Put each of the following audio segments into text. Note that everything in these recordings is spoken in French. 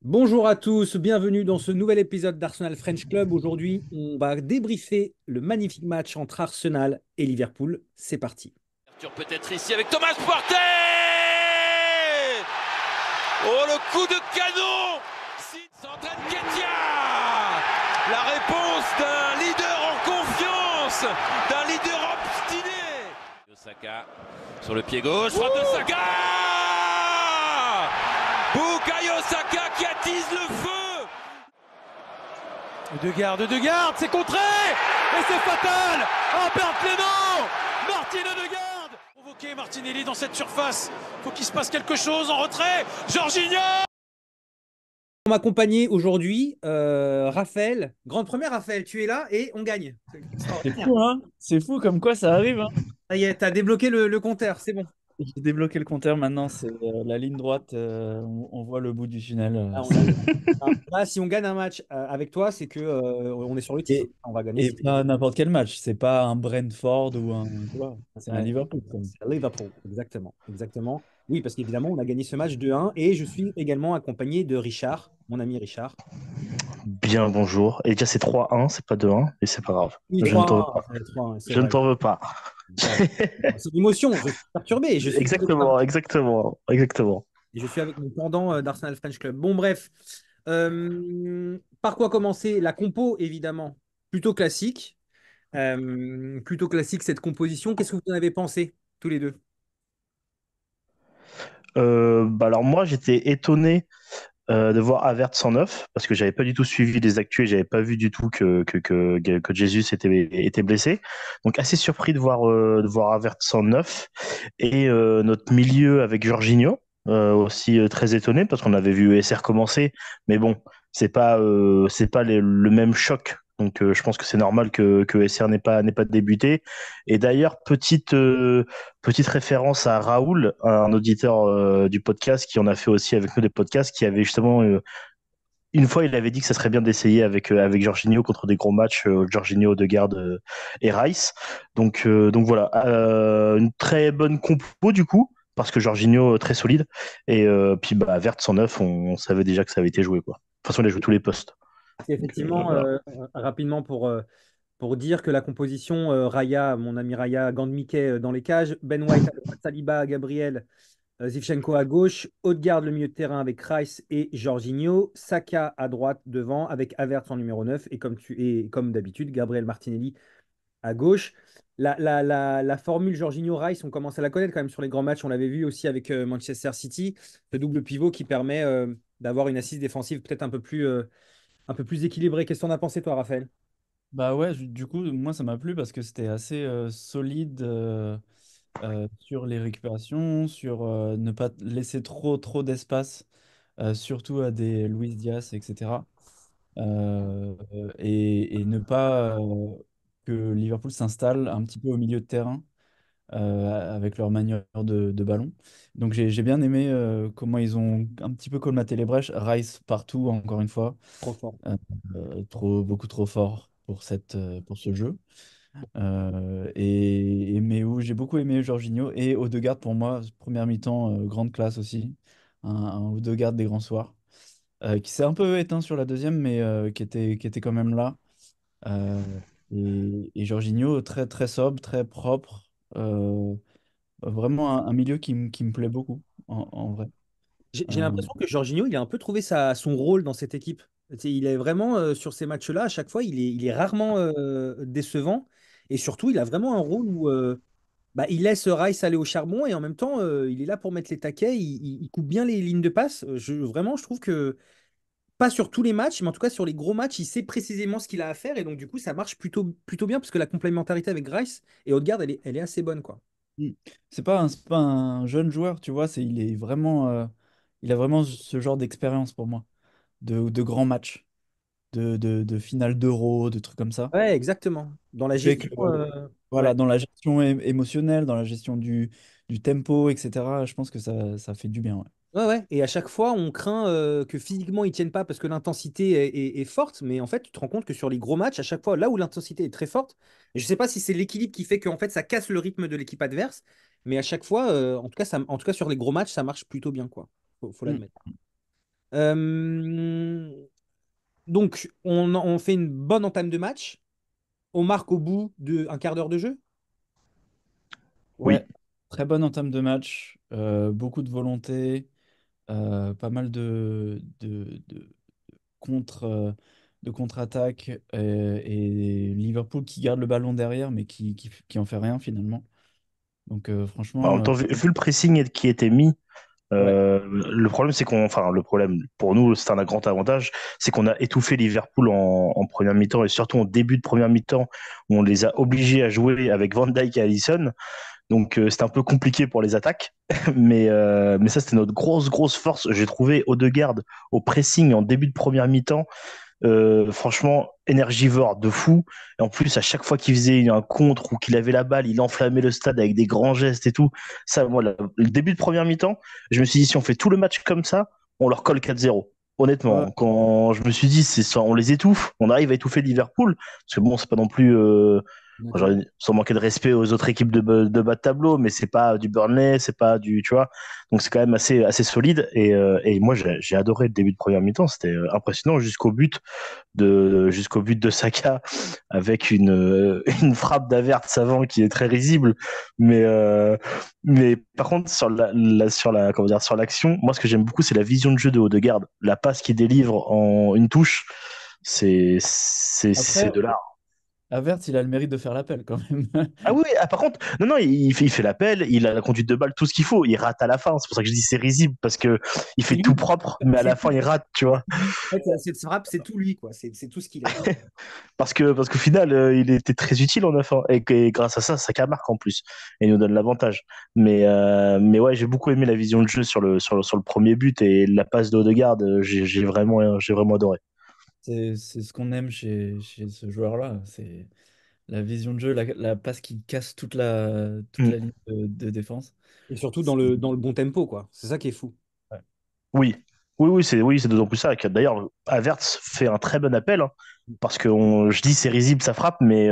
Bonjour à tous, bienvenue dans ce nouvel épisode d'Arsenal French Club. Aujourd'hui, on va débriefer le magnifique match entre Arsenal et Liverpool. C'est parti. Peut-être ici avec Thomas Partey. Oh, le coup de canon. S'entraîne Ketia. La réponse d'un leader en confiance, d'un leader obstiné. Saka sur le pied gauche, frappe de Saka. Bukayo Saka qui attise le feu. Degarde, c'est contré. Et c'est fatal. Albert Clément. Martin Odegaard. Provoqué Martinelli dans cette surface. Faut qu'il se passe quelque chose en retrait. Jorginho. On m'a accompagné aujourd'hui, Raphaël. Grande première, Raphaël, tu es là et on gagne. C'est C'est extraordinaire. fou, hein? C'est fou comme quoi ça arrive, hein? Ça y est, t'as débloqué le compteur, c'est bon. J'ai débloqué le compteur maintenant, c'est la ligne droite, on voit le bout du tunnel. Là, on a- Là, si on gagne un match avec toi, c'est que on est sur le titre. Et, On va gagner. et pas n'importe quel match, c'est pas un Brentford ou un. Tu vois, c'est un Ouais. Liverpool, quoi. C'est à Liverpool, exactement. Exactement. Oui, parce qu'évidemment, on a gagné ce match 2-1 et je suis également accompagné de Richard, mon ami Richard. Bien, bonjour. Et déjà, c'est 3-1, c'est pas 2-1, mais c'est pas grave. Oui, Je ne t'en veux 3-1, pas. 3-1, c'est Je ne vrai. t'en veux pas. Bon, c'est l'émotion, je suis perturbé, je suis Exactement, exactement, exactement. et je suis avec mon pendant d'Arsenal French Club. Bon, bref. Par quoi commencer? La compo, évidemment, plutôt classique. Plutôt classique cette composition. Qu'est-ce que vous en avez pensé, tous les deux? Alors moi, j'étais étonné de voir Havertz en neuf, parce que j'avais pas du tout suivi les actus et j'avais pas vu du tout que Jesus était blessé. Donc assez surpris de voir Havertz en neuf. Et notre milieu avec Jorginho, aussi très étonné, parce qu'on avait vu SR commencer, mais bon, c'est pas le même choc. Donc je pense que c'est normal que SR n'ait pas débuté. Et d'ailleurs, petite référence à Raoul, un auditeur du podcast qui en a fait aussi avec nous des podcasts, qui avait justement une fois, il avait dit que ça serait bien d'essayer avec Jorginho contre des gros matchs, Jorginho, Odegaard et Rice. Donc voilà, une très bonne compo du coup, parce que Jorginho très solide. Et puis bah, Vert 109, on savait déjà que ça avait été joué, quoi. De toute façon, il a joué tous les postes. C'est Donc effectivement, voilà. rapidement pour dire que la composition, Raya, mon ami Raya, Gand Mickey dans les cages, Ben White à droite, Saliba, Gabriel, Zivchenko à gauche, Odegaard le milieu de terrain avec Rice et Jorginho, Saka à droite devant avec Havertz en numéro 9 et comme d'habitude, Gabriel Martinelli à gauche. La formule Jorginho-Rice, on commence à la connaître quand même sur les grands matchs. On l'avait vu aussi avec Manchester City, ce double pivot qui permet d'avoir une assise défensive peut-être un peu plus équilibrée. Qu'est-ce que tu en as pensé, toi, Raphaël? Bah ouais, du coup, moi ça m'a plu parce que c'était assez solide sur les récupérations, sur ne pas laisser trop d'espace, surtout à des Luis Diaz, etc. Et ne pas que Liverpool s'installe un petit peu au milieu de terrain avec leur manière de ballon. Donc j'ai bien aimé comment ils ont un petit peu colmaté les brèches. Rice partout, encore une fois, Trop fort. euh, beaucoup trop fort pour pour ce jeu. Mais où j'ai beaucoup aimé Jorginho et Odegaard pour moi, première mi-temps, grande classe aussi. Un Odegaard des grands soirs. Qui s'est un peu éteint sur la deuxième, mais qui était quand même là. Euh, et Jorginho, très sobre, très propre. Vraiment un milieu qui me plaît beaucoup, en vrai. J'ai Euh, l'impression que Jorginho, il a un peu trouvé son rôle dans cette équipe. Tu sais, il est vraiment, sur ces matchs-là, à chaque fois, il est rarement décevant. Et surtout, il a vraiment un rôle où bah, il laisse Rice aller au charbon et en même temps, il est là pour mettre les taquets. Il coupe bien les lignes de passe. Vraiment, je trouve que, pas sur tous les matchs, mais en tout cas sur les gros matchs, il sait précisément ce qu'il a à faire. Et donc, du coup, ça marche plutôt bien parce que la complémentarité avec Rice et Odegaard, elle est assez bonne, quoi. mm. C'est pas un jeune joueur, tu vois, il a vraiment ce genre d'expérience pour moi, de grands matchs, de finale d'Euro, de trucs comme ça. Ouais, exactement. Dans la Qui fait que, gestion, ouais. voilà, dans la gestion émotionnelle, dans la gestion du tempo, etc., je pense que ça fait du bien, ouais. Ouais, ouais. Et à chaque fois, on craint que physiquement, ils tiennent pas parce que l'intensité est forte. Mais en fait, tu te rends compte que sur les gros matchs, à chaque fois, là où l'intensité est très forte, et je sais pas si c'est l'équilibre qui fait qu'en fait, ça casse le rythme de l'équipe adverse. Mais à chaque fois, en tout cas, en tout cas, sur les gros matchs, ça marche plutôt bien, quoi. Faut Mm. l'admettre. Euh, donc, on fait une bonne entame de match. On marque au bout d'un quart d'heure de jeu. Ouais, Oui. très bonne entame de match, beaucoup de volonté, pas mal de contre, de contre-attaque et Liverpool qui garde le ballon derrière mais qui en fait rien finalement. Donc En même franchement, temps, vu le pressing qui était mis, ouais, le problème, c'est enfin, le problème pour nous, c'est un grand avantage, c'est qu'on a étouffé Liverpool en première mi-temps et surtout en début de première mi-temps où on les a obligés à jouer avec Van Dijk et Alisson. Donc, c'était un peu compliqué pour les attaques. Mais ça, c'était notre grosse force. J'ai trouvé Odegaard au pressing en début de première mi-temps. Franchement, énergivore de fou. Et en plus, à chaque fois qu'il faisait un contre ou qu'il avait la balle, il enflammait le stade avec des grands gestes et tout. Ça, moi, le début de première mi-temps, je me suis dit, si on fait tout le match comme ça, on leur colle 4-0. ouais, Honnêtement, quand je me suis dit, c'est ça, on les étouffe, on arrive à étouffer Liverpool, parce que bon, c'est pas non plus, D'accord. sans manquer de respect aux autres équipes de bas de tableau, mais c'est pas du Burnley, c'est pas du, tu vois, donc c'est quand même assez solide. Et moi, j'ai adoré le début de première mi-temps, c'était impressionnant jusqu'au but de Saka avec une frappe d'Havertz avant qui est très risible. Mais, euh, mais par contre, comment dire, sur l'action, moi, ce que j'aime beaucoup, c'est la vision de jeu de Odegaard. La passe qu'il délivre en une touche, c'est après, de l'art. Havertz, il a le mérite de faire l'appel quand même. Ah oui, ah, par contre, non, non, il fait l'appel, il a la conduite de balle, tout ce qu'il faut. Il rate à la fin. C'est pour ça que je dis c'est risible, parce que il C'est fait tout lui. propre, mais à C'est la fin, tout. il rate, tu vois. En fait, cette frappe, c'est tout lui, quoi. C'est tout ce qu'il est. Parce qu'au final, il était très utile en fin. Et grâce à ça, Saka marque en plus. Et il nous donne l'avantage. Mais ouais, j'ai beaucoup aimé la vision de jeu sur le premier but et la passe de Odegaard. J'ai vraiment adoré. C'est ce qu'on aime chez ce joueur-là. C'est la vision de jeu, la passe qui casse toute Mm. la ligne de défense. Et surtout C'est- dans le bon tempo, quoi. C'est ça qui est fou. ouais. Oui. Oui, c'est d'autant plus ça. D'ailleurs, Havertz fait un très bon appel, hein, parce que je dis c'est risible sa frappe, mais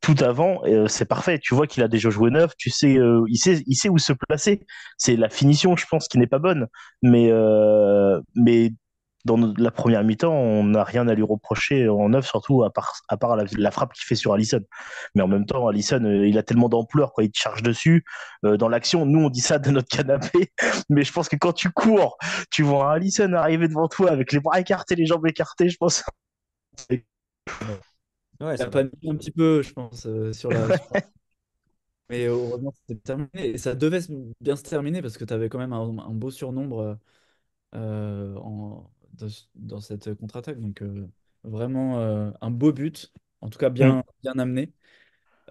tout avant, c'est parfait. Tu vois qu'il a déjà joué neuf, tu sais, il sait où se placer. C'est la finition, je pense, qui n'est pas bonne. Mais dans la première mi-temps, on n'a rien à lui reprocher en neuf, surtout à part la frappe qu'il fait sur Alisson. Mais en même temps, Alisson, il a tellement d'ampleur, quoi, il te charge dessus. Dans l'action, nous, on dit ça de notre canapé, mais je pense que quand tu cours, tu vois un Alisson arriver devant toi avec les bras écartés, les jambes écartées, je pense. Ouais, Il a ça va. paniqué un petit peu, je pense, mais heureusement, c'était terminé. Et ça devait bien se terminer parce que tu avais quand même un beau surnombre dans cette contre-attaque. Donc, vraiment un beau but, en tout cas Mm. bien amené.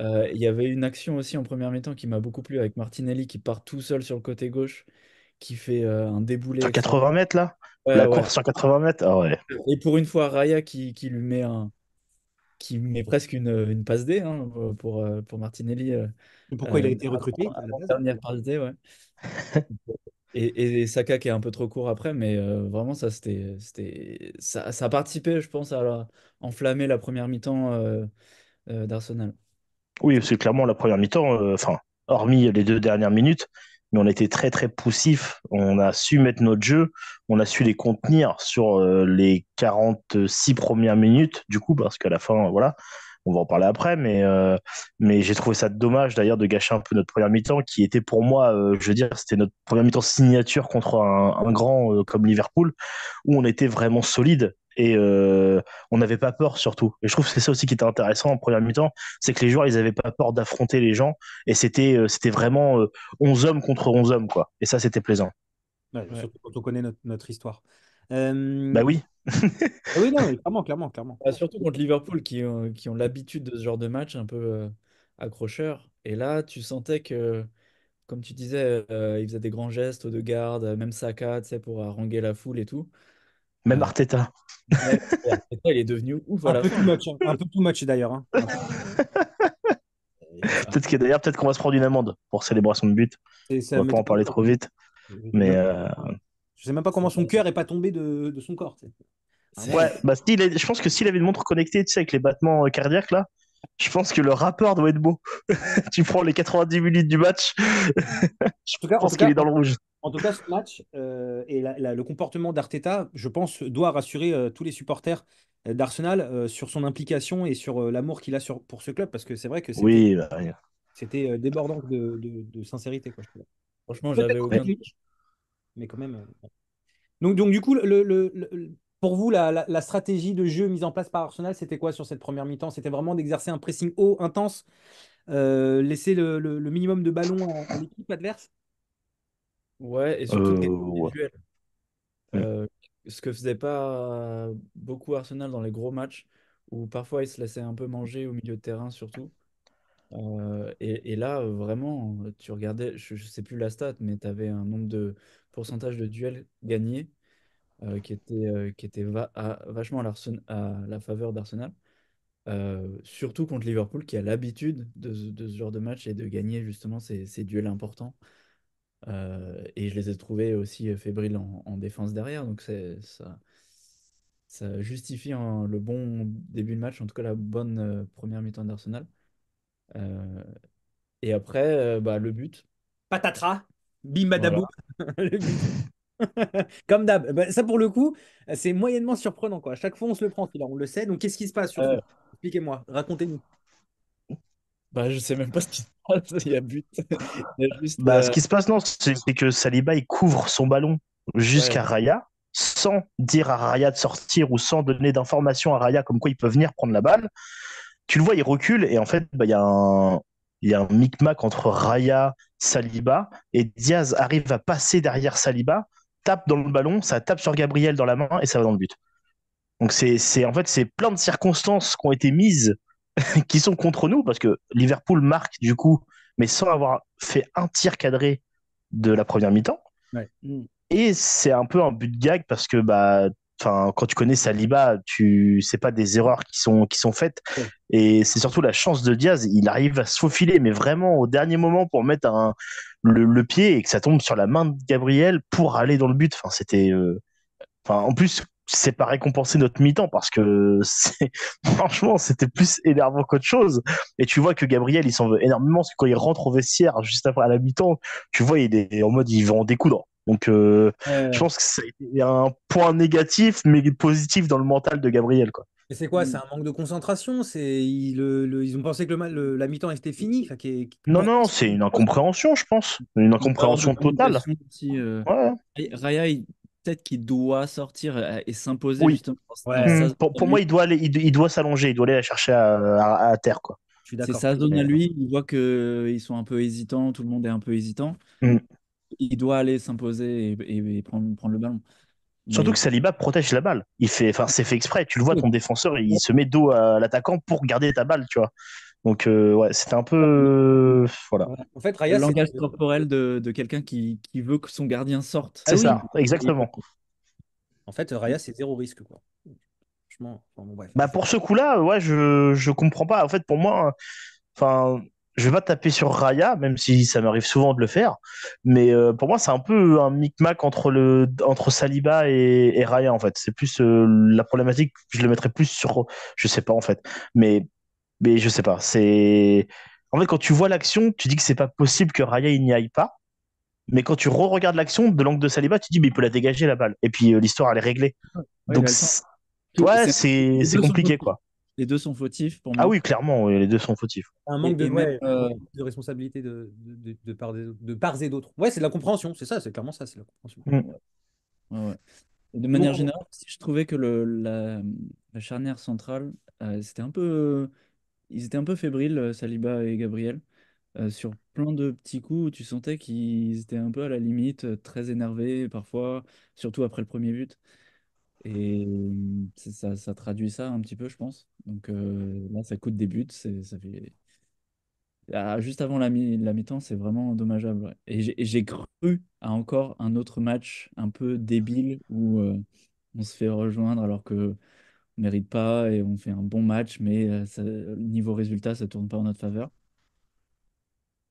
Il y avait une action aussi en première mi-temps qui m'a beaucoup plu avec Martinelli qui part tout seul sur le côté gauche, qui fait un déboulé Sur 80 extraordinaire. mètres, là? Ouais, La ouais. course sur 80 mètres? Ah ouais. Et pour une fois, Raya qui met presque une passe D hein, pour Martinelli Et pourquoi il a été avant, recruté à la base? dernière passe D, ouais. Et Saka qui est un peu trop court après, mais vraiment ça a participé, je pense, à enflammer la première mi-temps d'Arsenal. Oui, c'est clairement la première mi-temps, enfin, hormis les 2 dernières minutes, mais on était très poussif. On a su mettre notre jeu, on a su les contenir sur les 46 premières minutes, du coup, parce qu'à la fin, voilà, on va en parler après, mais j'ai trouvé ça dommage d'ailleurs de gâcher un peu notre première mi-temps, qui était pour moi, je veux dire, c'était notre première mi-temps signature contre un grand comme Liverpool, où on était vraiment solide. Et on n'avait pas peur surtout. Et je trouve que c'est ça aussi qui était intéressant en première mi-temps, c'est que les joueurs, ils n'avaient pas peur d'affronter les gens. Et c'était vraiment 11 hommes contre 11 hommes, quoi. Et ça, c'était plaisant. Ouais, Ouais. surtout quand on connaît notre histoire. Bah Euh, oui. ah oui, non, mais clairement. Surtout contre Liverpool qui ont l'habitude de ce genre de match un peu accrocheur. Et là, tu sentais que, comme tu disais, il faisait des grands gestes de garde, même Saka, tu sais, pour haranguer la foule et tout. Même Euh, Arteta. et Arteta, il est devenu ouf à Un la peu too fin. much, hein. Un peu too much d'ailleurs, hein. Peut-être qu'on va se prendre une amende pour célébration de but. Ça On va pas en m'étonne parler pas. trop vite. Je Mais sais même pas comment son cœur est pas tombé de son corps. ouais, bah, je pense que s'il avait une montre connectée, tu sais, avec les battements cardiaques, là, je pense que le rapport doit être beau. Tu prends les 90 minutes du match, je En tout cas, en pense tout qu'il cas, est dans le rouge. En tout cas, ce match et le comportement d'Arteta, je pense, doit rassurer tous les supporters d'Arsenal sur son implication et sur l'amour qu'il a pour ce club, parce que c'est vrai que Oui, bah, oui. c'était débordant de sincérité, quoi, je trouve. Franchement, j'avais Peut-être aucun. technique, mais quand même. Donc, du coup, pour vous, la stratégie de jeu mise en place par Arsenal, c'était quoi sur cette première mi-temps? C'était vraiment d'exercer un pressing haut, intense, laisser le minimum de ballons à l'équipe adverse? Ouais, et surtout de gagner des Ouais. duels. Mm. Euh, Ce que faisait pas beaucoup Arsenal dans les gros matchs, où parfois ils se laissaient un peu manger au milieu de terrain surtout. Et là, vraiment, tu regardais, je sais plus la stat, mais tu avais un nombre de pourcentage de duels gagnés qui était vachement à la faveur d'Arsenal. Surtout contre Liverpool qui a l'habitude de ce genre de match et de gagner justement ces duels importants. Et je les ai trouvés aussi fébriles en défense derrière. Donc ça justifie le bon début de match, en tout cas la bonne première mi-temps d'Arsenal. Euh, et après, bah, le but. Patatras, bim badaboum, Voilà. le but. Comme d'hab. Bah, ça, pour le coup, c'est moyennement surprenant, quoi. À chaque fois, on se le prend, celui-là, on le sait. Donc, qu'est-ce qui se passe sur ce Euh, match? Expliquez-moi, racontez-nous. Bah, je sais même pas ce qui se passe. Il y a but. Il y a juste. Bah, ce qui se passe, non, c'est que Saliba, il couvre son ballon Ouais, jusqu'à Raya, sans dire à Raya de sortir ou sans donner d'informations à Raya comme quoi il peut venir prendre la balle. Tu le vois, il recule et en fait, bah, il y a un micmac entre Raya, Saliba et Diaz arrive à passer derrière Saliba, tape dans le ballon, ça tape sur Gabriel dans la main et ça va dans le but. Donc en fait, c'est plein de circonstances qui ont été mises qui sont contre nous parce que Liverpool marque du coup, mais sans avoir fait un tir cadré de la première mi-temps. Ouais. Et c'est un peu un but de gag parce que bah, enfin, quand tu connais Saliba, c'est pas des erreurs qui sont faites. Ouais. Et c'est surtout la chance de Diaz. Il arrive à se faufiler, mais vraiment au dernier moment pour mettre le pied et que ça tombe sur la main de Gabriel pour aller dans le but. Enfin, enfin, en plus, c'est pas récompensé notre mi-temps parce que franchement, c'était plus énervant qu'autre chose. Et tu vois que Gabriel, il s'en veut énormément parce que quand il rentre au vestiaire juste après à la mi-temps, tu vois, il est en mode, il va en découdre. Donc, je Ouais. pense que c'est un point négatif, mais positif dans le mental de Gabriel, quoi. Et c'est quoi? C'est un manque de concentration? Ils ont pensé que la mi-temps était finie? Enfin, Non, non, c'est une incompréhension, je pense. Une une erreur de incompréhension totale. communication aussi. Ouais. Raya, peut-être qu'il doit sortir et s'imposer Oui. justement dans Ouais, sa zone à Pour moi, lui. il doit aller, il doit s'allonger, il doit aller la chercher à terre, quoi. je suis C'est d'accord. sa zone à Mais, lui. Il voit qu'ils sont un peu hésitants, tout le monde est un peu hésitant. mm. Il doit aller s'imposer et prendre le ballon. Surtout Mais que Saliba protège la balle. Enfin, c'est fait exprès. Tu le vois, ton défenseur, il se met dos à l'attaquant pour garder ta balle, tu vois. Donc, ouais, c'était un peu, voilà. Ouais. En fait, le Raya, c'est. langage corporel de quelqu'un qui veut que son gardien sorte. Ah C'est oui. ça, exactement. En fait, Raya, c'est zéro risque, quoi. Franchement, enfin, bon, bref. Bah, pour ce coup-là, ouais, je comprends pas. En fait, pour moi, enfin, je vais pas taper sur Raya, même si ça m'arrive souvent de le faire. Mais pour moi, c'est un peu un micmac entre Saliba et Raya, en fait. C'est plus la problématique, je le mettrais plus sur, je sais pas, en fait. Mais je sais pas. En fait, quand tu vois l'action, tu dis que c'est pas possible que Raya il n'y aille pas. Mais quand tu re-regardes l'action de l'angle de Saliba, tu dis mais il peut la dégager la balle. Et puis l'histoire elle est réglée. Ouais, il Donc a le temps. ouais, Les c'est deux sont compliqué fautifs. quoi. Les deux sont fautifs pour Ah moi. oui, clairement, oui, les deux sont fautifs. Un manque de, Et même, ouais, un manque de responsabilité de parts et d'autres. Ouais, c'est de la compréhension, c'est ça, c'est clairement ça, c'est de la compréhension. Mm. ouais, ouais. Et de Donc, manière générale, aussi, je trouvais que la charnière centrale, ils étaient un peu fébriles, Saliba et Gabriel. Sur plein de petits coups, tu sentais qu'ils étaient un peu à la limite, très énervés parfois, surtout après le premier but. Et ça traduit ça un petit peu, je pense. Donc là, ça coûte des buts. Ça fait... juste avant la mi-temps, c'est vraiment dommageable. Ouais. Et j'ai cru à encore un autre match un peu débile où on se fait rejoindre alors que on mérite pas et on fait un bon match, mais niveau résultat, ça tourne pas en notre faveur.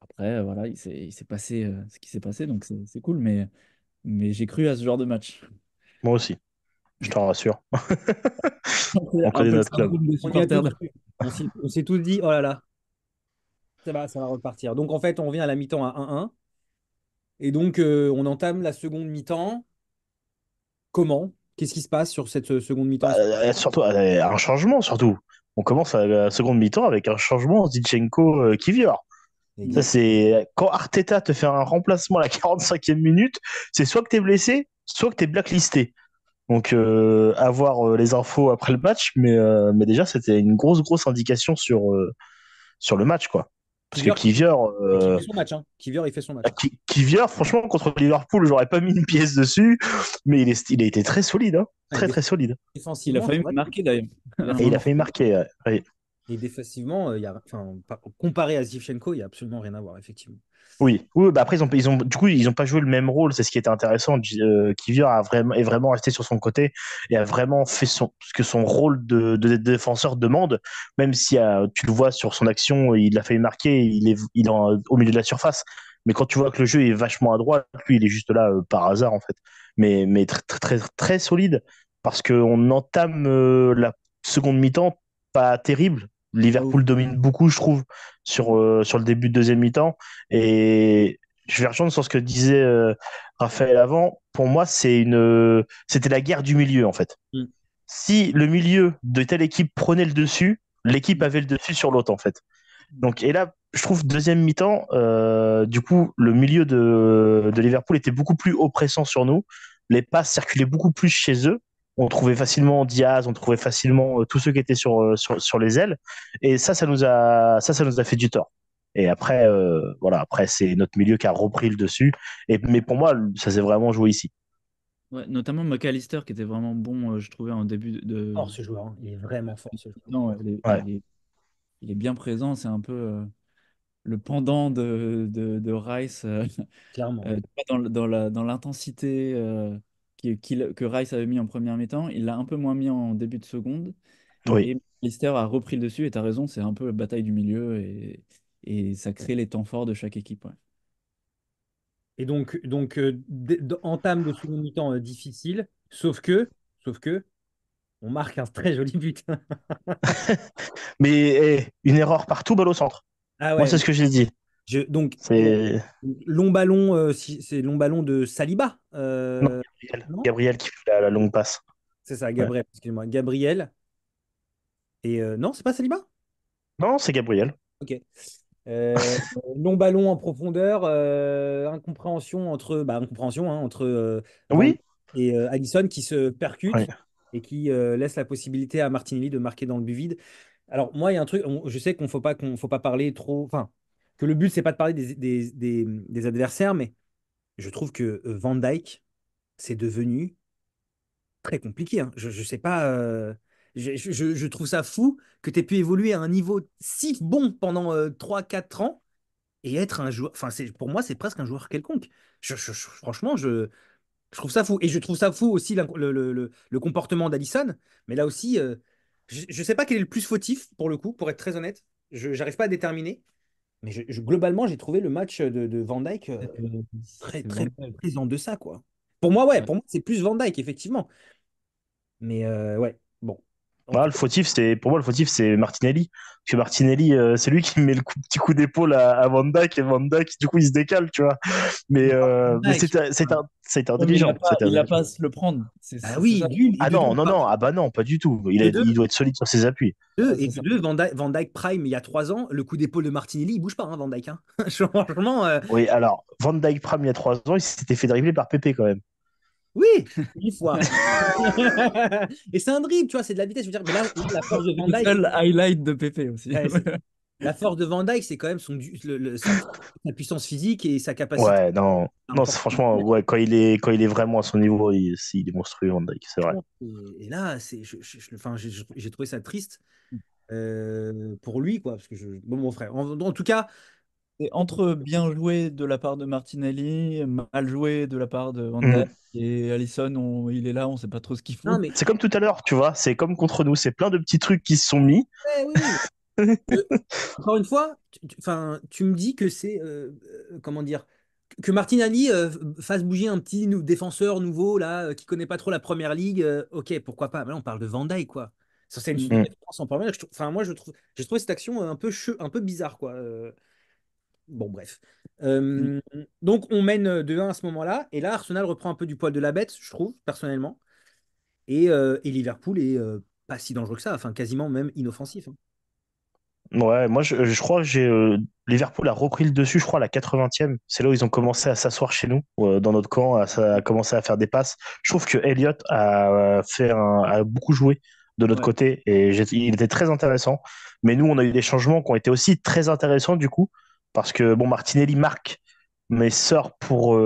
Après, voilà, il s'est passé ce qui s'est passé, donc c'est cool, mais j'ai cru à ce genre de match. Moi aussi, je t'en rassure. C'est On un connaît peu le notre club. syndrome des on y a tous supporters. cru. On s'est tous dit, oh là là, ça va repartir. Donc en fait, on revient à la mi-temps à 1-1. Et donc, on entame la seconde mi-temps. Comment? Qu'est-ce qui se passe sur cette seconde mi-temps? Surtout, un changement, surtout. On commence à la seconde mi-temps avec un changement Zinchenko qui vient. Ça, Exact. c'est quand Arteta te fait un remplacement à la 45e minute, c'est soit que tu es blessé, soit que tu es blacklisté. Donc, à voir les infos après le match, mais déjà, c'était une grosse indication sur le match, quoi. Parce que Kivior qui Kivior, qui fait son match, hein. Kivior, il fait son match. Kivior, franchement, contre Liverpool, j'aurais pas mis une pièce dessus, mais il a été très solide, hein. Ah, et Très solide. Il a défensivement, failli c'est me vrai. marquer d'ailleurs, à Il a un fait Et il a moment. failli marquer. Ouais. Et défensivement, enfin, comparé à Zivchenko, il n'y a absolument rien à voir, effectivement. Oui, bah après du coup ils ont pas joué le même rôle, c'est ce qui était intéressant. Kivior est vraiment resté sur son côté et a vraiment fait ce que son rôle de défenseur demande, même si tu le vois sur son action, il a failli marquer, il est au milieu de la surface. Mais quand tu vois que le jeu est vachement à droite, lui il est juste là par hasard en fait. Mais très solide parce qu'on entame la seconde mi-temps pas terrible. Ah oui. Liverpool domine beaucoup, je trouve, sur le début de deuxième mi-temps. Et je vais rejoindre sur ce que disait Raphaël avant. Pour moi, c'était la guerre du milieu, en fait. Mm. Si le milieu de telle équipe prenait le dessus, l'équipe avait le dessus sur l'autre, en fait. Donc, et là, je trouve deuxième mi-temps, du coup, le milieu de Liverpool était beaucoup plus oppressant sur nous. Les passes circulaient beaucoup plus chez eux. On trouvait facilement Diaz, on trouvait facilement tous ceux qui étaient sur les ailes. Et ça nous a fait du tort. Et après, voilà, après, c'est notre milieu qui a repris le dessus. Mais pour moi, ça s'est vraiment joué ici. Ouais, notamment McAllister qui était vraiment bon, je trouvais, en début Fort ce joueur, hein. Il est vraiment fort ce joueur. Non, ouais, Ouais, il est bien présent. C'est un peu le pendant de Rice Clairement. dans l'intensité que Rice avait mis en première mi-temps. Il l'a un peu moins mis en début de seconde. oui. Et Lister a repris le dessus. Et tu as raison, c'est un peu la bataille du milieu. Et ça crée les temps forts de chaque équipe. Ouais. Et donc entame de seconde mi-temps difficile, sauf que, on marque un très joli but. Mais une erreur partout, balle au centre. Ah Moi, ouais, c'est ce que j'ai dit. donc C'est long ballon, c'est long ballon de Saliba. non, Non? Gabriel qui fait la longue passe. C'est ça, Ouais. Gabriel, excuse-moi. Gabriel. Et non, c'est pas Saliba? Non, c'est Gabriel. Ok. Euh, long ballon en profondeur, incompréhension incompréhension, hein, entre Van Oui. et Alisson qui se Ouais. percutent et qui laisse la possibilité à Martinelli de marquer dans le but vide. Alors moi, il y a un truc, je sais qu'on faut pas parler trop, enfin, que le but c'est pas de parler des adversaires, mais je trouve que Van Dijk, c'est devenu très compliqué, hein. Je sais pas, je trouve ça fou que tu aies pu évoluer à un niveau si bon pendant 3-4 ans et être un joueur. Enfin, pour moi, c'est presque un joueur quelconque. Franchement, je trouve ça fou. Et je trouve ça fou aussi le comportement d'Alisson. Mais là aussi, je ne sais pas quel est le plus fautif, pour le coup, pour être très honnête. Je n'arrive pas à déterminer. Mais globalement, j'ai trouvé le match de Van Dijk très, C'est très, vraiment. très en deçà, quoi. Pour moi, ouais, Ouais. pour moi, c'est plus Van Dijk, effectivement. Mais ouais, bon. En Voilà, tout cas, pour moi, le fautif, c'est Martinelli. Parce que Martinelli, c'est lui qui met le petit coup d'épaule à Van Dijk, et Van Dijk, du coup, il se décale, tu vois. Mais, Van euh, mais Dijk. c'était Ouais, mais intelligent. C'était il a intelligent. pas à se le prendre. Ah C'est oui, ça. d'une, et Ah de deux, non, non, non, ah bah non, pas du tout. de deux, Il doit être solide sur ses appuis. deux, et C'est de ça. deux, Van Dijk Prime, il y a 3 ans, le coup d'épaule de Martinelli, il bouge pas, hein, Van Dijk, hein. Franchement, Oui, alors, Van Dijk Pram, il y a 3 ans, il s'était fait dribbler par Pépé quand même. oui, 10 fois. Et c'est un dribble, tu vois, c'est de la vitesse. Je veux dire, mais là, la force de Van Le Dijk, seul highlight de Pépé aussi. ouais, la force de Van Dijk, c'est quand même sa puissance physique et sa capacité Ouais, non, à non, emporter. franchement, ouais, quand il est vraiment à son niveau, il est monstrueux, Van Dijk, c'est vrai. Et là, enfin, j'ai trouvé ça triste pour lui, quoi. Parce que bon, mon frère. En tout cas, Et entre bien joué de la part de Martinelli, mal joué de la part de Van Dijk Mhm. et Alisson, il est là, on sait pas trop ce qu'il non, fout. mais C'est comme tout à l'heure, tu vois, c'est comme contre nous, c'est plein de petits trucs qui se sont mis. ouais, oui, oui. Euh, Encore une fois, enfin, tu me dis que c'est, comment dire, que Martinelli fasse bouger un petit défenseur nouveau là, qui connaît pas trop la première ligue. Ok, pourquoi pas. Mais là, on parle de Van Dijk, quoi. Ça, c'est une Mm. Mhm. référence en première. Enfin, moi, j'ai trouvé cette action un peu bizarre, quoi. Bon, bref. Mm. Euh, donc, on mène 2-1 à ce moment-là. Et là, Arsenal reprend un peu du poil de la bête, je trouve, personnellement. Et Liverpool est pas si dangereux que ça, enfin, quasiment même inoffensif, hein. Ouais, moi je crois que j'ai Liverpool a repris le dessus, je crois, à la 80e. C'est là où ils ont commencé à s'asseoir chez nous, dans notre camp, à commencer à faire des passes. Je trouve que Elliott a beaucoup joué de notre Ouais, côté et il était très intéressant. Mais nous, on a eu des changements qui ont été aussi très intéressants du coup, parce que bon, Martinelli marque, mais sort pour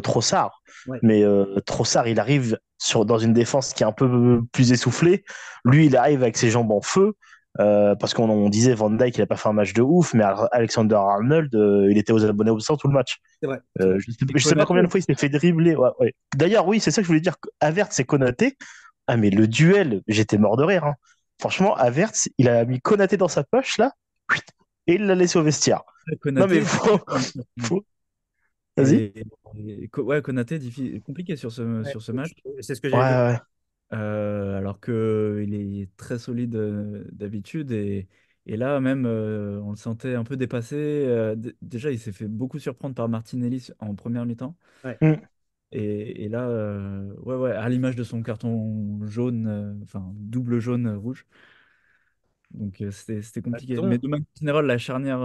Trossard. ouais. Mais Trossard, il arrive dans une défense qui est un peu plus essoufflée. Lui, il arrive avec ses jambes en feu. Parce qu'on disait Van Dijk, il a pas fait un match de ouf, mais Alexander Arnold, il était aux abonnés absents tout le match. C'est vrai, c'est vrai. Et Je sais pas combien de Konaté, fois il s'est fait dribbler. Ouais, ouais. D'ailleurs, oui, c'est ça que je voulais dire. Havertz et Konaté. Ah, mais le duel, j'étais mort de rire, hein. Franchement, Havertz, il a mis Konaté dans sa poche, là, et il l'a laissé au vestiaire. Non, mais Konaté, faut, faut... Vas-y. Ouais, Konaté, compliqué ouais, sur ce match. c'est ce que Ouais, j'allais dire. ouais. Alors que il est très solide d'habitude et là même on le sentait un peu dépassé. Déjà, il s'est fait beaucoup surprendre par Martinelli en première mi-temps Ouais, Mm. et là ouais ouais à l'image de son carton jaune, enfin double jaune rouge. Donc c'était bah, de toute compliqué. Mais façon, de manière générale, la charnière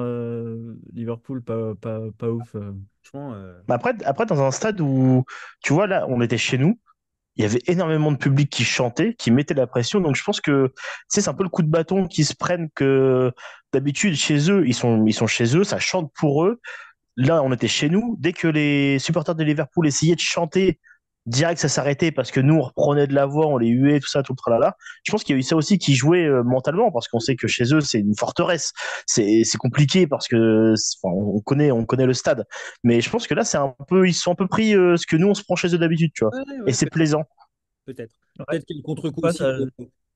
Liverpool pas ouf. franchement, Mais après, dans un stade où, tu vois, là, on était chez nous, il y avait énormément de public qui chantait, qui mettait la pression. Donc je pense que c'est un peu le coup de bâton qui se prennent que d'habitude chez eux, ils sont chez eux, ça chante pour eux. Là, on était chez nous. Dès que les supporters de Liverpool essayaient de chanter, direct ça s'arrêtait parce que nous on reprenait de la voix, on les huait, tout ça, tout le tralala. Je pense qu'il y a eu ça aussi qui jouait mentalement parce qu'on sait que chez eux c'est une forteresse. C'est compliqué parce que enfin, on connaît le stade. Mais je pense que là c'est un peu ils se sont un peu pris ce que nous on se prend chez eux d'habitude, tu vois. ouais, Et ouais, c'est plaisant. peut-être. Ouais. Peut-être qu'il y a le contre-coup Pas, aussi ça-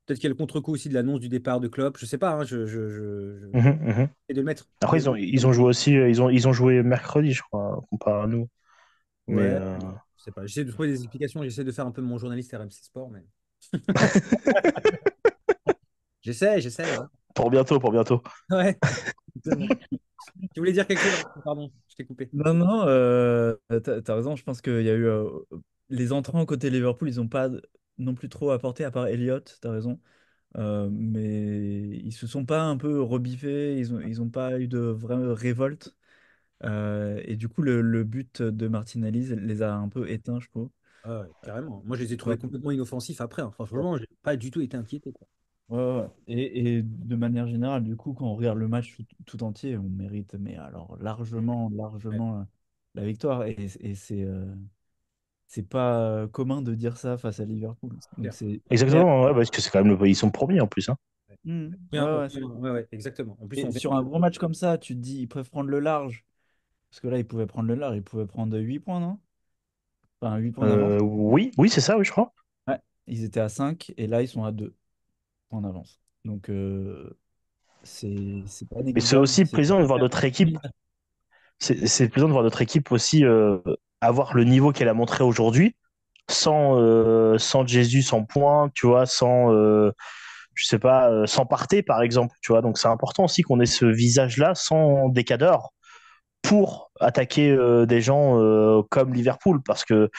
peut-être qu'il y a le contre-coup aussi de l'annonce du départ de Klopp. Je sais pas, hein, Mhm, mhm. et de le mettre. Après ils ont joué aussi ils ont joué mercredi je crois comparé à nous. Mais Ouais, je sais pas. J'essaie de trouver des explications, j'essaie de faire un peu mon journaliste RMC Sport, mais j'essaie, hein. pour bientôt. Ouais, exactement. Tu voulais dire quelque chose? Pardon, je t'ai coupé. Non, non, t'as raison. Je pense qu'il y a eu les entrants côté Liverpool, ils n'ont pas non plus trop apporté à part Elliott, t'as raison. Mais ils se sont pas un peu rebiffés, ils ont pas eu de vraie révolte. Et du coup, le but de Martinelli les a un peu éteints, je trouve. Ah ouais, carrément. Moi, je les ai trouvés Ouais. complètement inoffensifs après, hein. Enfin, franchement, j'ai pas du tout été inquiété, quoi. Ouais, ouais. Et de manière générale, du coup, quand on regarde le match tout entier, on mérite, mais alors largement, Ouais, largement la victoire. Et c'est pas commun de dire ça face à Liverpool. c'est Donc clair. c'est hyper. Exactement, ouais, parce que c'est quand même ils sont premiers en plus, hein. Ouais. Mhm. Bien, Ouais, ouais, ouais, ouais, exactement. En plus, on et vient. sur un gros match comme ça, tu te dis, ils peuvent prendre le large. Parce que là, ils pouvaient prendre le large, ils pouvaient prendre 8 points, non? Enfin, 8 points d'avance. Oui, oui, c'est ça, oui, je crois. Ouais. Ils étaient à 5 et là, ils sont à 2 points d'avance. Donc, c'est pas Mais c'est négligeable. aussi C'est plaisant de voir hyper notre équipe. dominant. C'est plaisant de voir notre équipe aussi avoir le niveau qu'elle a montré aujourd'hui, sans Jésus, sans point, tu vois, je sais pas, sans Partey, par exemple, tu vois. Donc c'est important aussi qu'on ait ce visage-là, sans décadeur, pour attaquer des gens comme Liverpool, parce que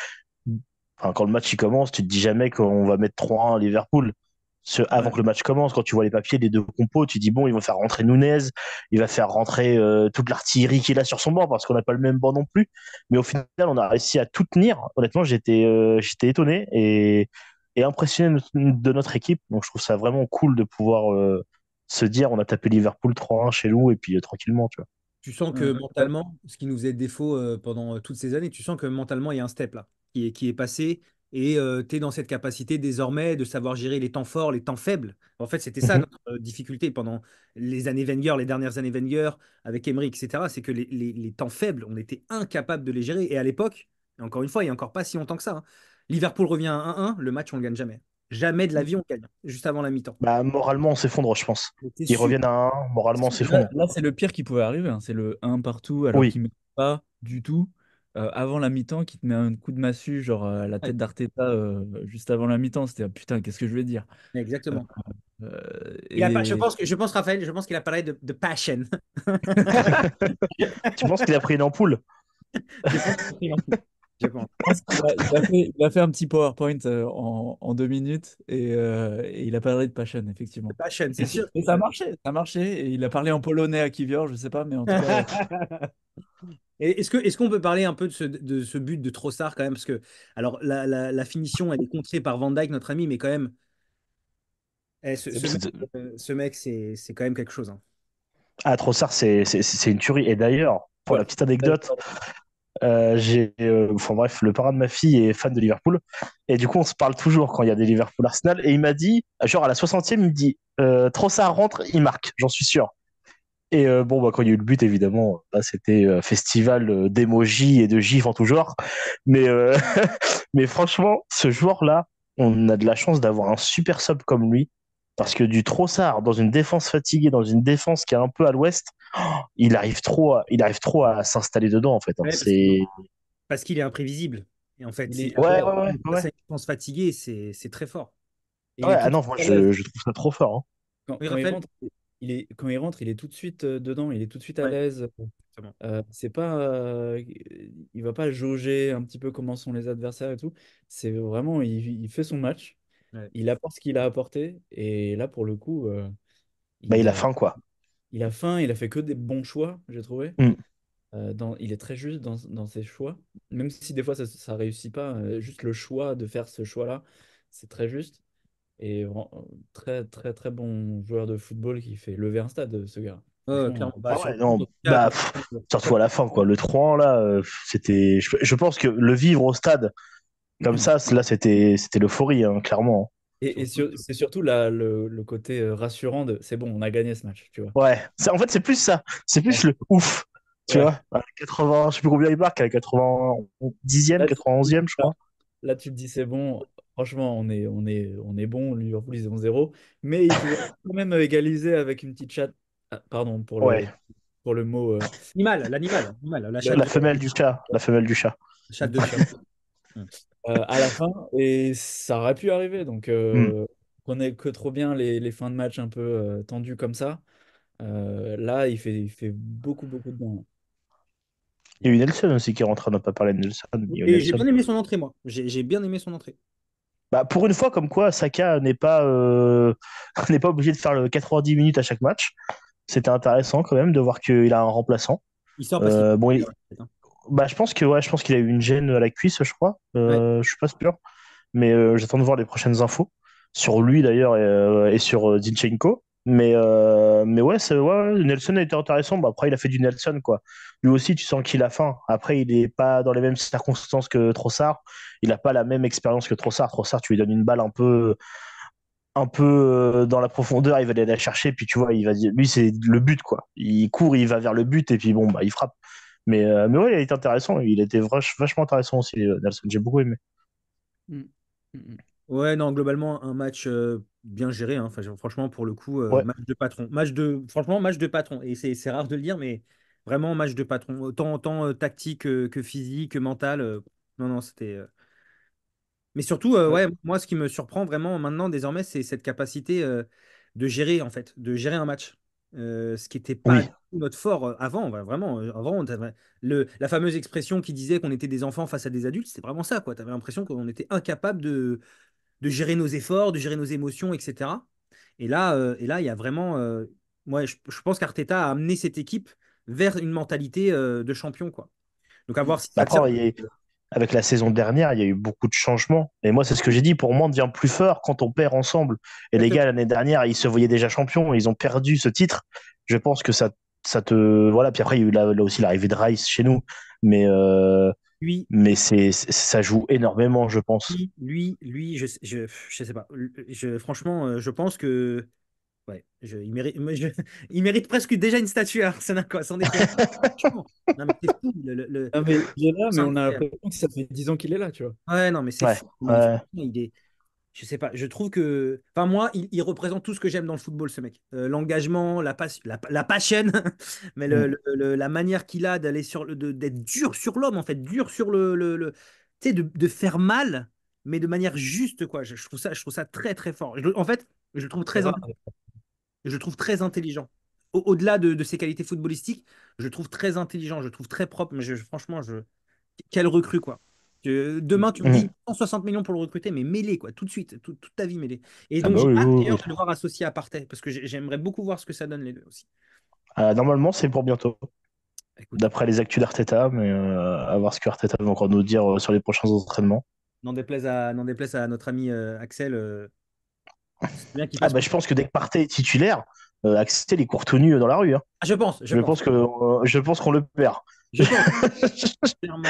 enfin, quand le match il commence, tu te dis jamais qu'on va mettre 3-1 à Liverpool. Avant Ouais. que le match commence, quand tu vois les papiers des deux compos, tu dis bon, ils vont faire rentrer Nunez, il va faire rentrer toute l'artillerie qu'il a sur son banc parce qu'on n'a pas le même banc non plus. Mais au final, on a réussi à tout tenir. Honnêtement, j'étais étonné et impressionné de notre équipe. Donc je trouve ça vraiment cool de pouvoir se dire on a tapé Liverpool 3-1 chez nous et puis tranquillement, tu vois. Tu sens que Ouais. mentalement, ce qui nous faisait défaut pendant toutes ces années, tu sens que mentalement, il y a un step là qui est passé et tu es dans cette capacité désormais de savoir gérer les temps forts, les temps faibles. En fait, c'était ça Mhm. notre difficulté pendant les années Wenger, les dernières années Wenger, avec Emery, etc. C'est que les temps faibles, on était incapable de les gérer. Et à l'époque, et encore une fois, il n'y a encore pas si longtemps que ça, hein, Liverpool revient à 1-1, le match, on le gagne jamais. Jamais de la vie, on gagne, juste avant la mi-temps. Bah, moralement, on s'effondre, je pense. C'était Ils sûr. reviennent à 1, moralement, on Là, s'effondre. là, c'est le pire qui pouvait arriver, hein. C'est le un partout alors Oui. qu'il ne met pas du tout. Avant la mi-temps, qui te met un coup de massue, genre à la Ouais, tête d'Arteta juste avant la mi-temps. C'était ah, putain, qu'est-ce que je vais dire? Euh, exactement. Et Je pense, Raphaël, je pense qu'il a parlé de passion. Tu penses qu'il a pris une ampoule? Je pense, je pense. pense qu'il a fait un petit PowerPoint en 2 minutes et il a parlé de Passion, effectivement. Passion, c'est sûr. Et ça marchait. Et il a parlé en polonais à Kivior, je sais pas, mais en tout cas, Et est-ce qu'on peut parler un peu de ce but de Trossard quand même? Parce que, alors, la finition, elle est contrée par Van Dijk, notre ami, mais quand même, c'est bon. ce mec, c'est quand même quelque chose, hein. Ah, Trossard, c'est une tuerie. Et d'ailleurs, pour Ouais. la petite anecdote, enfin bref, le parrain de ma fille est fan de Liverpool. Et du coup, on se parle toujours quand il y a des Liverpool-Arsenal. Et il m'a dit, genre à la 60e, il me dit Trossard rentre, il marque, j'en suis sûr. Et bon, bah, quand il y a eu le but, évidemment, là, c'était festival d'émojis et de gifs en tout genre. Mais, mais franchement, ce joueur-là, on a de la chance d'avoir un super sub comme lui. Parce que du Trossard, dans une défense fatiguée, dans une défense qui est un peu à l'ouest, il arrive trop à s'installer dedans, en fait, hein. Ouais, C'est... parce qu'il est imprévisible. Et en fait, Il est, Ouais, après, ouais, ouais, face ouais. à une défense fatiguée, c'est très fort. il Ouais, est ah tout de non, suite moi, à l'aise. je trouve ça trop fort, hein. Oui, Quand il Raphaël? rentre, il est tout de suite dedans, il est tout de suite à Ouais, l'aise. exactement. C'est pas, il va pas jauger un petit peu comment sont les adversaires et tout. C'est vraiment, il fait son match, Ouais. il apporte ce qu'il a apporté. Et là, pour le coup, Bah, il il, a faim, quoi. il a faim, il a fait que des bons choix, j'ai trouvé. Mm. Il est très juste dans ses choix, même si des fois ça réussit pas. Juste le choix de faire ce choix-là, c'est très juste. Et très, très, très bon joueur de football qui fait lever un stade, ce gars. Ouais, Franchement. clairement. Bah, Ah sur, ouais, en non, tout cas, bah, surtout à la fin, quoi. Le 3-1, là, c'était. Je pense que le vivre au stade, comme ça, là, c'était l'euphorie, hein, clairement. C'est surtout le côté rassurant de c'est bon, on a gagné ce match, tu vois. Ouais, en fait, c'est plus ça. C'est Ouais. plus le ouf, tu Ouais. vois. À 80, je sais plus combien il marque, à 90e, Là, tu te dis, 91e, je crois. là, tu te dis, c'est bon, franchement, on est bon, Liverpool, ils ont 0. Mais ils pouvaient quand même égaliser avec une petite chatte. Ah, pardon Ouais, pour le mot. l'animal, la La- chatte la de, femelle du chat, la femelle du chat. la chatte de Turin. Mm. à la fin, et ça aurait pu arriver. Donc, Hmm. on connaît que trop bien les fins de match un peu tendues comme ça. Là, il fait beaucoup, beaucoup de bien. Il y a eu Nelson aussi qui est rentré, on n'a pas parlé de Nelson. Il y a eu Et j'ai Nelson. bien aimé son entrée, moi. J'ai bien aimé son entrée. Bah, pour une fois, comme quoi, Saka n'est pas, n'est pas obligé de faire le 90 minutes à chaque match. C'était intéressant quand même de voir qu'il a un remplaçant. Il sort parce qu'il Bon, est peut-être, hein. bah, je pense que ouais, je pense qu'il a eu une gêne à la cuisse, je crois. Ouais. Je suis pas sûr, mais j'attends de voir les prochaines infos sur lui d'ailleurs et sur Zinchenko. Mais ouais, ouais, Nelson a été intéressant. Bah, après, il a fait du Nelson quoi. Lui aussi, tu sens qu'il a faim. Après, il est pas dans les mêmes circonstances que Trossard. Il a pas la même expérience que Trossard. Trossard, tu lui donnes une balle un peu dans la profondeur, il va aller la chercher, puis tu vois, il va dire, lui c'est le but quoi. Il court, il va vers le but et puis bon bah il frappe. Mais ouais, il a été intéressant, il était vachement intéressant aussi, Nelson. J'ai beaucoup aimé. Mm. Mm, mm. Ouais, non, globalement, un match bien géré, hein. Enfin, franchement, pour le coup, Ouais. match de patron. Franchement, match de patron. Et c'est rare de le dire, mais vraiment match de patron. Autant tactique que physique, que mental. Non, non, c'était. Mais surtout, Ouais. ouais, moi, ce qui me surprend vraiment maintenant, désormais, c'est cette capacité de gérer, en fait, de gérer un match. Ce qui n'était pas Oui. du tout notre fort avant, ouais, vraiment. Avant, la fameuse expression qui disait qu'on était des enfants face à des adultes, c'était vraiment ça, quoi. Tu avais l'impression qu'on était incapable de gérer nos efforts, de gérer nos émotions, etc. Et là, il y a vraiment. Moi, je pense qu'Arteta a amené cette équipe vers une mentalité de champion, quoi. Donc, à Mm. voir si ça Après, tient. avec la saison dernière, il y a eu beaucoup de changements. Et moi, c'est ce que j'ai dit, pour moi, on devient plus fort quand on perd ensemble. Et les gars, l'année dernière, ils se voyaient déjà champions, et ils ont perdu ce titre. Je pense que ça te. Voilà, puis après, il y a eu là aussi l'arrivée de Rice chez nous. Mais, euh, Lui, mais ça joue énormément, je pense. je sais pas. Franchement, je pense que. Ouais, il mérite, il mérite presque déjà une statue à Arsenal, quoi, sans déconner. Franchement. Non, mais c'est fou. Non, mais il est là, C'est mais on a incroyable. l'impression que ça fait 10 ans qu'il est là, tu vois. Ouais, non, mais c'est Ouais, fou. ouais. Il est. Je sais pas, je trouve que. Enfin, moi, il représente tout ce que j'aime dans le football, ce mec. L'engagement, la passion, mais Mm. la manière qu'il a d'aller d'être dur sur l'homme, en fait, dur sur tu sais, de faire mal, mais de manière juste, quoi. Je trouve ça très, très fort. En fait, Je le trouve C'est très, rare. je le trouve très intelligent. Au-delà de ses qualités footballistiques, je le trouve très intelligent, je le trouve très propre. Mais franchement, quelle recrue, quoi. Demain, tu me dis Mhm. 160 millions pour le recruter, mais mêlé, quoi, tout de suite, toute ta vie mêlée. Et Ah donc, bah j'ai oui, hâte oui, d'ailleurs oui. de le voir associé à Partey, parce que j'aimerais beaucoup voir ce que ça donne les deux aussi. Normalement, c'est pour bientôt, Écoute, d'après les actus d'Arteta, mais à voir ce que Arteta va encore nous dire sur les prochains entraînements. n'en déplaise à notre ami Axel, c'est bien qu'il Ah passe bah pour. je pense que dès que Partey est titulaire, Axel il court tout nu dans la rue, hein. Ah, je pense, je pense, Je pense qu'on le perd. je pense, clairement.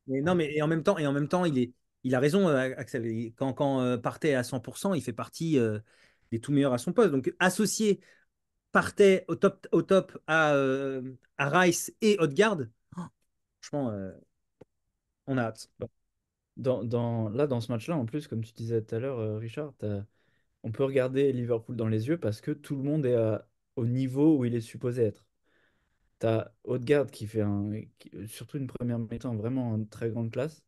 Mais non, mais et en même temps, il a raison, Axel. Quand Partey est à 100%, il fait partie des tout meilleurs à son poste. Donc, associer Partey au top à Rice et Odegaard, franchement, on a hâte. Là, dans ce match-là, en plus, comme tu disais tout à l'heure, Richard, on peut regarder Liverpool dans les yeux parce que tout le monde est au niveau où il est supposé être. T'as Odegaard qui fait surtout une première mi-temps vraiment en très grande classe.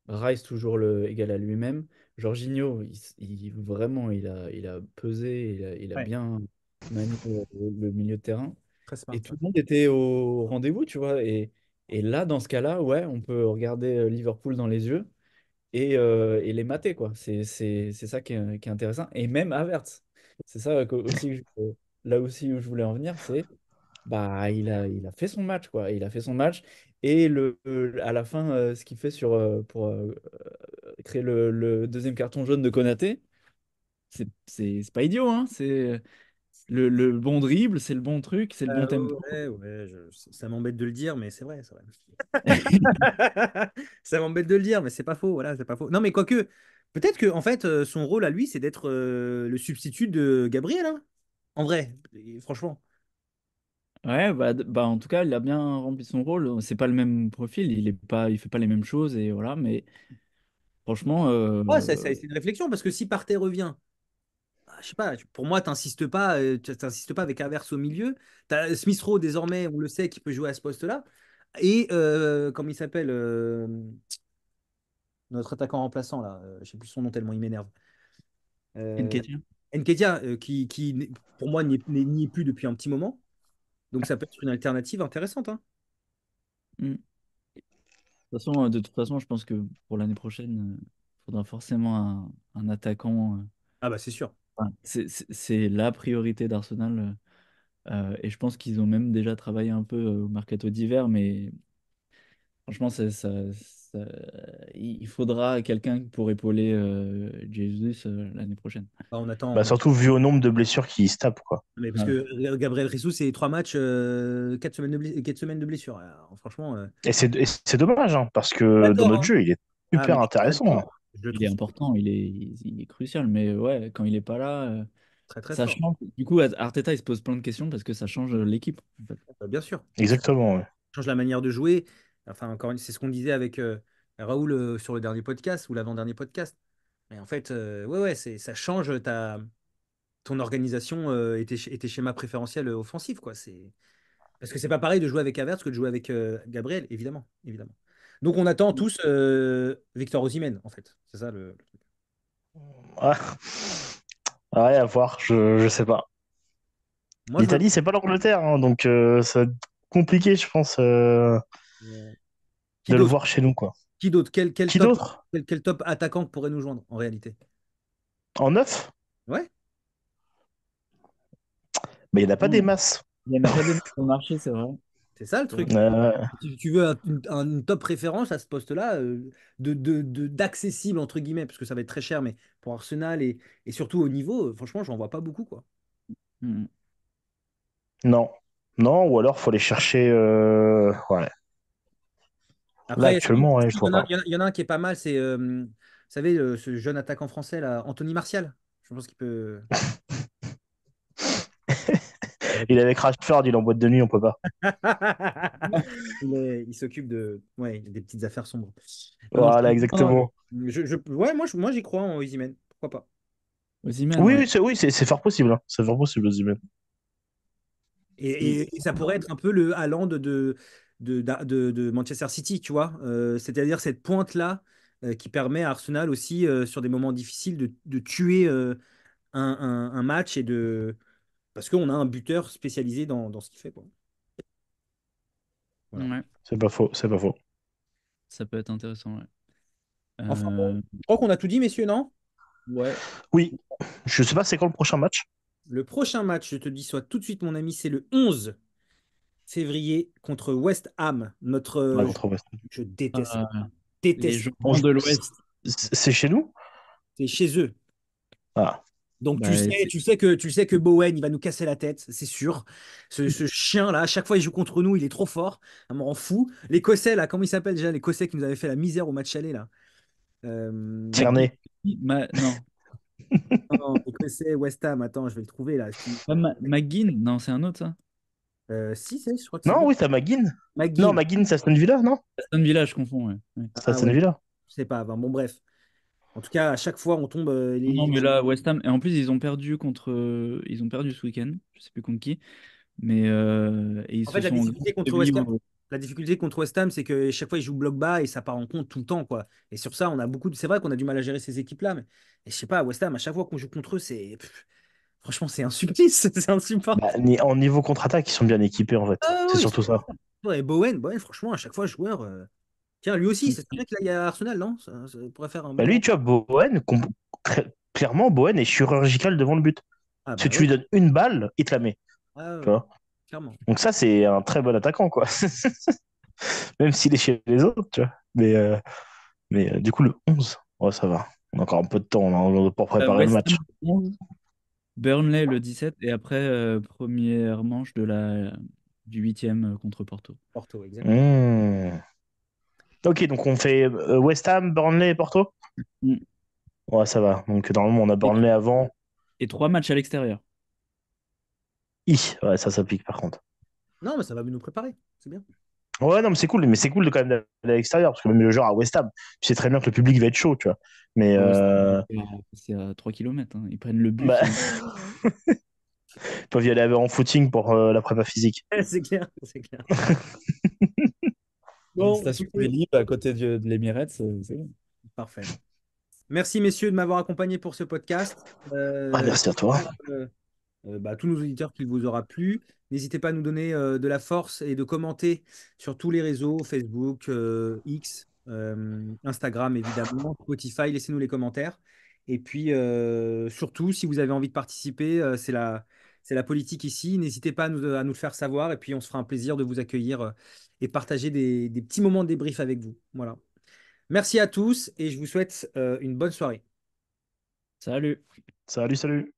Rice toujours égal à lui-même. Jorginho, vraiment, il a pesé, il a Ouais, bien manié le milieu de terrain. très Et smart. tout Ouais. le monde était au rendez-vous, tu vois. Et là, dans ce cas-là, ouais, on peut regarder Liverpool dans les yeux et les mater, quoi. C'est ça qui est intéressant. Et même Havertz. C'est ça aussi, là aussi où je voulais en venir, c'est bah, il a fait son match, quoi. Il a fait son match. Et à la fin, ce qu'il fait pour créer le deuxième carton jaune de Konaté, c'est pas idiot, hein. C'est le bon dribble, c'est le bon truc, c'est le bon tempo. Ouais, ouais, ça m'embête de le dire, mais c'est vrai, c'est vrai. Ça m'embête de le dire, mais c'est pas faux, voilà, c'est pas faux. Non, mais quoique, peut-être que en fait, son rôle à lui, c'est d'être le substitut de Gabriel, hein, en vrai, et franchement. Ouais, bah, en tout cas, il a bien rempli son rôle. C'est pas le même profil, il fait pas les mêmes choses, et voilà. Mais franchement, Ouais, c'est une réflexion, parce que si Partey revient, je sais pas, pour moi, t'insistes pas avec Havertz au milieu. T'as Smith Rowe, désormais, on le sait, qui peut jouer à ce poste-là. Et, comment il s'appelle, notre attaquant remplaçant, là, je sais plus son nom tellement il m'énerve. Euh, Nketiah. Nketiah, pour moi, n'y est plus depuis un petit moment. Donc, ça peut être une alternative intéressante, hein. Hmm. De toute façon, je pense que pour l'année prochaine, il faudra forcément un attaquant. Ah, bah, c'est sûr. Enfin, c'est la priorité d'Arsenal. Et je pense qu'ils ont même déjà travaillé un peu au mercato d'hiver, mais franchement, il faudra quelqu'un pour épauler Jesus l'année prochaine. Bah, on attend. Bah, surtout vu au nombre de blessures qui se tapent, quoi. Mais parce que Ouais. Gabriel Jesus, c'est 3 matchs, 4 semaines de blessure. Alors, franchement, Et c'est dommage, hein, parce que dans d'accord, notre hein. jeu, il est Ah, mais super je suis très intéressant, hein. d'accord. Je le Il est trouve important, il est crucial, mais ouais, quand il est pas là, très, très ça fort. change. Du coup, Arteta, il se pose plein de questions parce que ça change l'équipe, en fait. Bah, bien sûr. Exactement, ouais. Change la manière de jouer. Enfin, c'est ce qu'on disait avec Raoul sur le dernier podcast ou l'avant-dernier podcast. Mais en fait, ouais, ouais, ça change ton organisation et tes schémas préférentiels offensifs, quoi. Parce que c'est pas pareil de jouer avec Havertz que de jouer avec Gabriel, évidemment, évidemment. Donc on attend tous Victor Osimhen, en fait. C'est ça le truc. Ah, ouais, à voir, je sais pas. Moi, je me. L'Italie, c'est pas l'Angleterre, hein, donc ça va être compliqué, je pense, Qui de le d'autre? voir chez nous, quoi. Qui d'autre? Quel Qui top, d'autre? quel top attaquant pourrait nous joindre en réalité? En neuf? Ouais, Mais il n'y en a pas des Non, masses. il n'y en a pas des masses sur le marché, c'est vrai. c'est ça le C'est vrai. truc. Si tu veux une top référence à ce poste-là, d'accessible, entre guillemets, parce que ça va être très cher, mais pour Arsenal et surtout au niveau, franchement, j'en vois pas beaucoup, quoi. Mm. Non. Non, ou alors faut aller chercher. Ouais. Là, Après, actuellement, ouais, je il y vois en a, pas. il y en a- il y en a un qui est pas mal, c'est, vous savez, ce jeune attaquant français, là, Anthony Martial. Je pense qu'il peut. Il est avec Rashford, il est en boîte de nuit, on peut pas. Il s'occupe ouais, des petites affaires sombres. Non, non, Voilà, non, exactement. ouais, moi, j'y crois en Osimhen. Pourquoi pas? Osimhen, Oui, ouais. oui, c'est fort possible, hein. C'est fort possible, Osimhen. Mm. Et ça pourrait être un peu le Haaland de Manchester City, tu vois. C'est-à-dire cette pointe-là qui permet à Arsenal aussi, sur des moments difficiles, de tuer un match parce qu'on a un buteur spécialisé dans ce qu'il fait, quoi. Voilà. Ouais, C'est pas faux, c'est pas faux. ça peut être intéressant, ouais. Enfin bon, Euh, je crois qu'on a tout dit, messieurs, non? ouais. Oui, je sais pas c'est quand le prochain match. Le prochain match, je te dis soit tout de suite, mon ami, c'est le 11 février contre West Ham. Ouais, contre West Je déteste, Euh, les déteste. gens de l'Ouest. C'est chez nous? C'est chez eux. Ah, Donc tu Bah, sais, tu sais que Bowen, il va nous casser la tête, c'est sûr. Ce chien-là, à chaque fois il joue contre nous, il est trop fort. Ça me rend fou. L'Écossais, là, comment il s'appelle déjà? L'Écossais qui nous avait fait la misère au match aller, là. McGee. Tierney. Non. Non, Écossais, West Ham, attends, je vais le trouver là. Pas McGinn? Non, c'est un autre, ça. Si, je crois que c'est Non, lui. oui, t'as McGinn. Non, McGinn. McGinn, c'est Aston Villa, non? Aston Villa, je confonds, ouais. Ouais. C'est Ah Aston ouais, Villa. je sais pas. Enfin, bon, bref. En tout cas, à chaque fois, on tombe. Non, non, mais là, West Ham. Et en plus, ils ont perdu ils ont perdu ce week-end. Je sais plus contre qui. Mais et ils En fait, se la sont difficulté contre mis West Ham, la difficulté contre West Ham, c'est que chaque fois, ils jouent bloc bas et ça part en compte tout le temps, quoi. Et sur ça, on a beaucoup C'est vrai qu'on a du mal à gérer ces équipes-là, mais et je sais pas, West Ham, à chaque fois qu'on joue contre eux, franchement, c'est un supplice, c'est insupportable. Bah, en niveau contre-attaque, ils sont bien équipés, en fait. Ah C'est oui, surtout ça. ouais, Bowen, franchement, à chaque fois, joueur. Tiens, lui aussi, c'est bien qu'il aille à Arsenal, non? Ça pourrait faire un Bah, bon. lui, tu vois, Bowen, clairement, Bowen est chirurgical devant le but. Ah Si bah tu oui, lui donnes une balle, il te la met. ah, Tu ouais, vois. clairement. Donc ça, c'est un très bon attaquant, quoi. Même s'il est chez les autres, tu vois. Mais du coup, le 11, ouais, ça va. On a encore un peu de temps pour préparer le West Ham match. le 11, Burnley le 17 et après première manche du huitième contre Porto. Porto, exactement. Hmm. Ok, donc on fait West Ham, Burnley et Porto? Mm. Ouais, ça va. Donc normalement, on a Et, Burnley avant. et 3 matchs à l'extérieur. Ouais, ça pique par contre. Non, mais ça va nous préparer, c'est bien. Ouais, non, mais c'est cool de quand même d'aller à l'extérieur, parce que même le genre à West Ham, tu sais très bien que le public va être chaud, tu vois. Mais Ah ouais, c'est à 3 km. Ils prennent le bus. bah, ils peuvent y aller en footing pour la prépa physique. C'est clair, c'est clair. Une Bon, station écoutez, Vélib à côté de l'Emirates, c'est bon. parfait. Merci, messieurs, de m'avoir accompagné pour ce podcast. Ah, merci à toi. Tous nos auditeurs qu'il vous aura plu. N'hésitez pas à nous donner de la force et de commenter sur tous les réseaux, Facebook, X, Instagram évidemment, Spotify, laissez-nous les commentaires. Et puis surtout, si vous avez envie de participer, c'est la politique ici. N'hésitez pas à nous le faire savoir et puis on se fera un plaisir de vous accueillir et partager des petits moments de débrief avec vous. Voilà. Merci à tous et je vous souhaite une bonne soirée. Salut! Salut, salut.